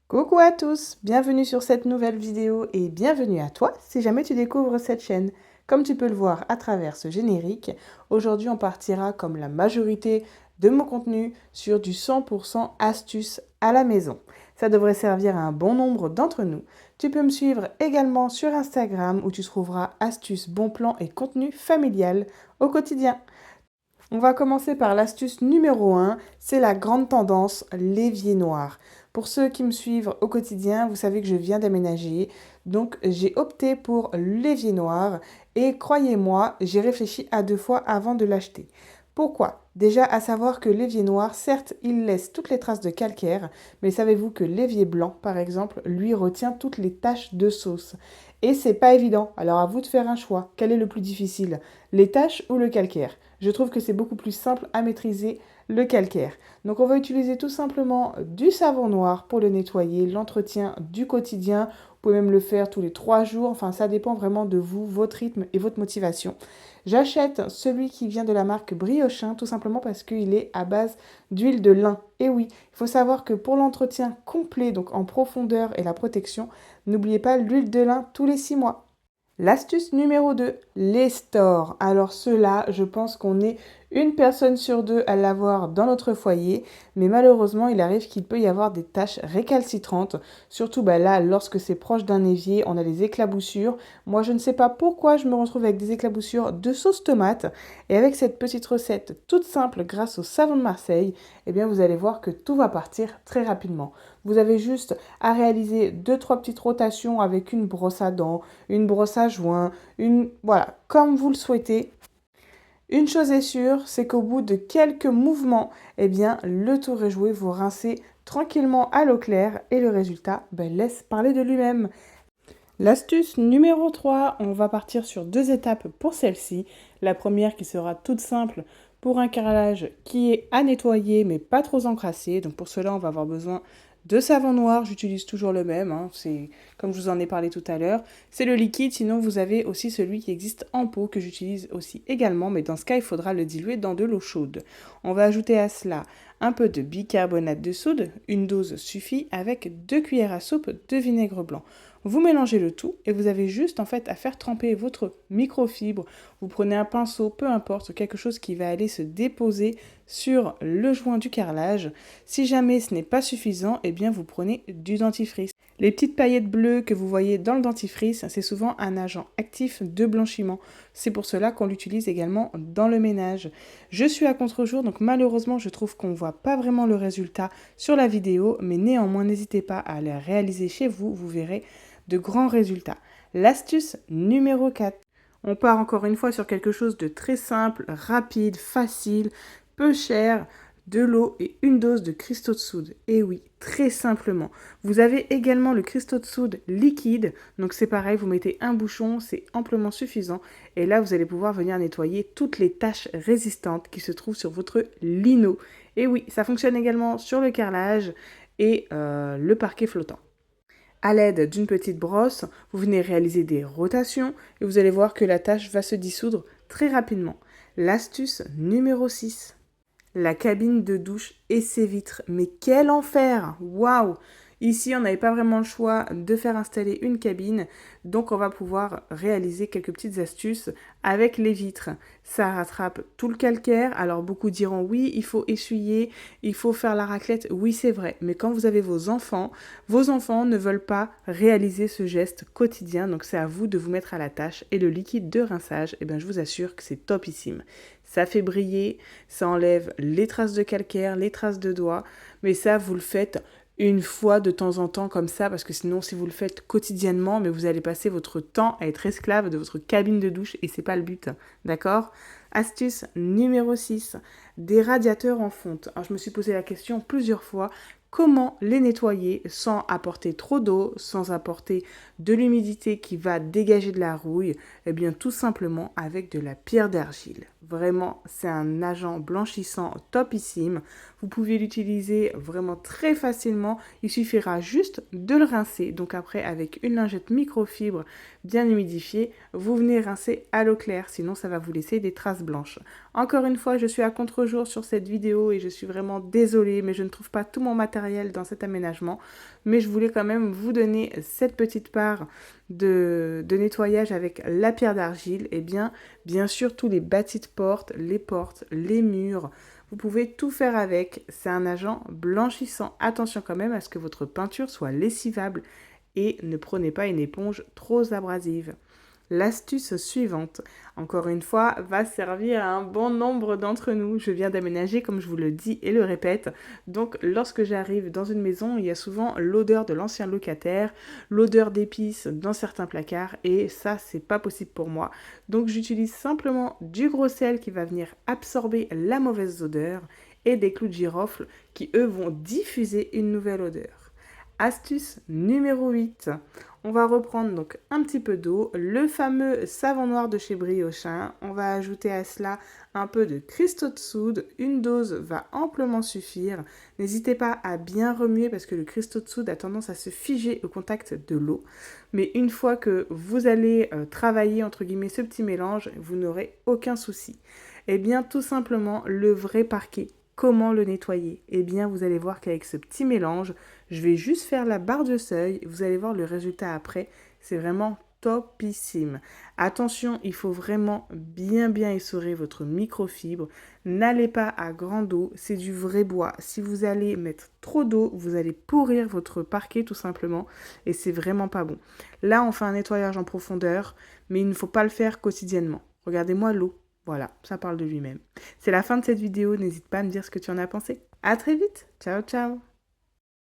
Coucou à tous, bienvenue sur cette nouvelle vidéo et bienvenue à toi si jamais tu découvres cette chaîne. Comme tu peux le voir à travers ce générique, aujourd'hui on partira comme la majorité de mon contenu sur du 100% astuces à la maison. Ça devrait servir à un bon nombre d'entre nous. Tu peux me suivre également sur Instagram où tu trouveras astuces, bons plans et contenu familial au quotidien. On va commencer par l'astuce numéro 1, c'est la grande tendance l'évier noir. Pour ceux qui me suivent au quotidien, vous savez que je viens d'aménager, donc j'ai opté pour l'évier noir et croyez-moi, j'ai réfléchi à deux fois avant de l'acheter. Pourquoi? Déjà à savoir que l'évier noir, certes, il laisse toutes les traces de calcaire, mais savez-vous que l'évier blanc, par exemple, lui retient toutes les taches de sauce. Et c'est pas évident, alors à vous de faire un choix. Quel est le plus difficile? Les taches ou le calcaire? Je trouve que c'est beaucoup plus simple à maîtriser le calcaire. Donc on va utiliser tout simplement du savon noir pour le nettoyer, l'entretien du quotidien. Vous pouvez même le faire tous les 3 jours. Enfin, ça dépend vraiment de vous, votre rythme et votre motivation. J'achète celui qui vient de la marque Briochin tout simplement parce qu'il est à base d'huile de lin. Et oui, il faut savoir que pour l'entretien complet, donc en profondeur et la protection, n'oubliez pas l'huile de lin tous les 6 mois. L'astuce numéro 2, les stores. Alors ceux-là, je pense qu'on est une personne sur deux à l'avoir dans notre foyer, mais malheureusement, il arrive qu'il peut y avoir des taches récalcitrantes. Surtout là, lorsque c'est proche d'un évier, on a des éclaboussures. Moi, je ne sais pas pourquoi je me retrouve avec des éclaboussures de sauce tomate. Et avec cette petite recette toute simple grâce au savon de Marseille, eh bien, vous allez voir que tout va partir très rapidement. Vous avez juste à réaliser 2-3 petites rotations avec une brosse à dents, une brosse à joint, voilà, comme vous le souhaitez. Une chose est sûre, c'est qu'au bout de quelques mouvements, eh bien, le tour est joué, vous rincez tranquillement à l'eau claire et le résultat laisse parler de lui-même. L'astuce numéro 3, on va partir sur 2 étapes pour celle-ci. La première qui sera toute simple pour un carrelage qui est à nettoyer mais pas trop encrassé. Donc pour cela, on va avoir besoin de savon noir, j'utilise toujours le même, c'est comme je vous en ai parlé tout à l'heure. C'est le liquide, sinon vous avez aussi celui qui existe en pot que j'utilise aussi également, mais dans ce cas, il faudra le diluer dans de l'eau chaude. On va ajouter à cela un peu de bicarbonate de soude, une dose suffit, avec 2 cuillères à soupe de vinaigre blanc. Vous mélangez le tout et vous avez juste en fait à faire tremper votre microfibre. Vous prenez un pinceau, peu importe, quelque chose qui va aller se déposer sur le joint du carrelage. Si jamais ce n'est pas suffisant, eh bien vous prenez du dentifrice. Les petites paillettes bleues que vous voyez dans le dentifrice, c'est souvent un agent actif de blanchiment. C'est pour cela qu'on l'utilise également dans le ménage. Je suis à contre-jour, donc malheureusement je trouve qu'on ne voit pas vraiment le résultat sur la vidéo, mais néanmoins n'hésitez pas à le réaliser chez vous, vous verrez de grands résultats. L'astuce numéro 4. On part encore une fois sur quelque chose de très simple, rapide, facile, peu cher, de l'eau et une dose de cristaux de soude. Et oui, très simplement. Vous avez également le cristaux de soude liquide. Donc c'est pareil, vous mettez un bouchon, c'est amplement suffisant. Et là, vous allez pouvoir venir nettoyer toutes les taches résistantes qui se trouvent sur votre lino. Et oui, ça fonctionne également sur le carrelage et le parquet flottant. À l'aide d'une petite brosse, vous venez réaliser des rotations et vous allez voir que la tâche va se dissoudre très rapidement. L'astuce numéro 6. La cabine de douche et ses vitres. Mais quel enfer! Waouh! Ici, on n'avait pas vraiment le choix de faire installer une cabine, donc on va pouvoir réaliser quelques petites astuces avec les vitres. Ça rattrape tout le calcaire, alors beaucoup diront oui, il faut essuyer, il faut faire la raclette, oui c'est vrai, mais quand vous avez vos enfants ne veulent pas réaliser ce geste quotidien, donc c'est à vous de vous mettre à la tâche et le liquide de rinçage, je vous assure que c'est topissime. Ça fait briller, ça enlève les traces de calcaire, les traces de doigts, mais ça vous le faites une fois de temps en temps comme ça, parce que sinon si vous le faites quotidiennement, mais vous allez passer votre temps à être esclave de votre cabine de douche et c'est pas le but, d'accord? Astuce numéro 6, des radiateurs en fonte. Alors je me suis posé la question plusieurs fois, comment les nettoyer sans apporter trop d'eau, sans apporter de l'humidité qui va dégager de la rouille? Eh bien tout simplement avec de la pierre d'argile. Vraiment, c'est un agent blanchissant topissime. Vous pouvez l'utiliser vraiment très facilement. Il suffira juste de le rincer. Donc après, avec une lingette microfibre bien humidifiée, vous venez rincer à l'eau claire. Sinon, ça va vous laisser des traces blanches. Encore une fois, je suis à contre-jour sur cette vidéo et je suis vraiment désolée, mais je ne trouve pas tout mon matériel dans cet aménagement. Mais je voulais quand même vous donner cette petite part de nettoyage avec la pierre d'argile. Et bien sûr, tous les bâtis de portes, les murs, vous pouvez tout faire avec. C'est un agent blanchissant. Attention quand même à ce que votre peinture soit lessivable et ne prenez pas une éponge trop abrasive. L'astuce suivante, encore une fois, va servir à un bon nombre d'entre nous. Je viens d'aménager, comme je vous le dis et le répète. Donc, lorsque j'arrive dans une maison, il y a souvent l'odeur de l'ancien locataire, l'odeur d'épices dans certains placards, et ça, c'est pas possible pour moi. Donc, j'utilise simplement du gros sel qui va venir absorber la mauvaise odeur et des clous de girofle qui, eux, vont diffuser une nouvelle odeur. Astuce numéro 8. On va reprendre donc un petit peu d'eau, le fameux savon noir de chez Briochin. On va ajouter à cela un peu de cristaux de soude. Une dose va amplement suffire. N'hésitez pas à bien remuer parce que le cristaux de soude a tendance à se figer au contact de l'eau. Mais une fois que vous allez travailler entre guillemets ce petit mélange, vous n'aurez aucun souci. Eh bien tout simplement le vrai parquet. Comment le nettoyer? Eh bien, vous allez voir qu'avec ce petit mélange, je vais juste faire la barre de seuil. Vous allez voir le résultat après. C'est vraiment topissime. Attention, il faut vraiment bien essorer votre microfibre. N'allez pas à grande eau, c'est du vrai bois. Si vous allez mettre trop d'eau, vous allez pourrir votre parquet tout simplement et c'est vraiment pas bon. Là, on fait un nettoyage en profondeur, mais il ne faut pas le faire quotidiennement. Regardez-moi l'eau. Voilà, ça parle de lui-même. C'est la fin de cette vidéo, n'hésite pas à me dire ce que tu en as pensé. À très vite, ciao ciao.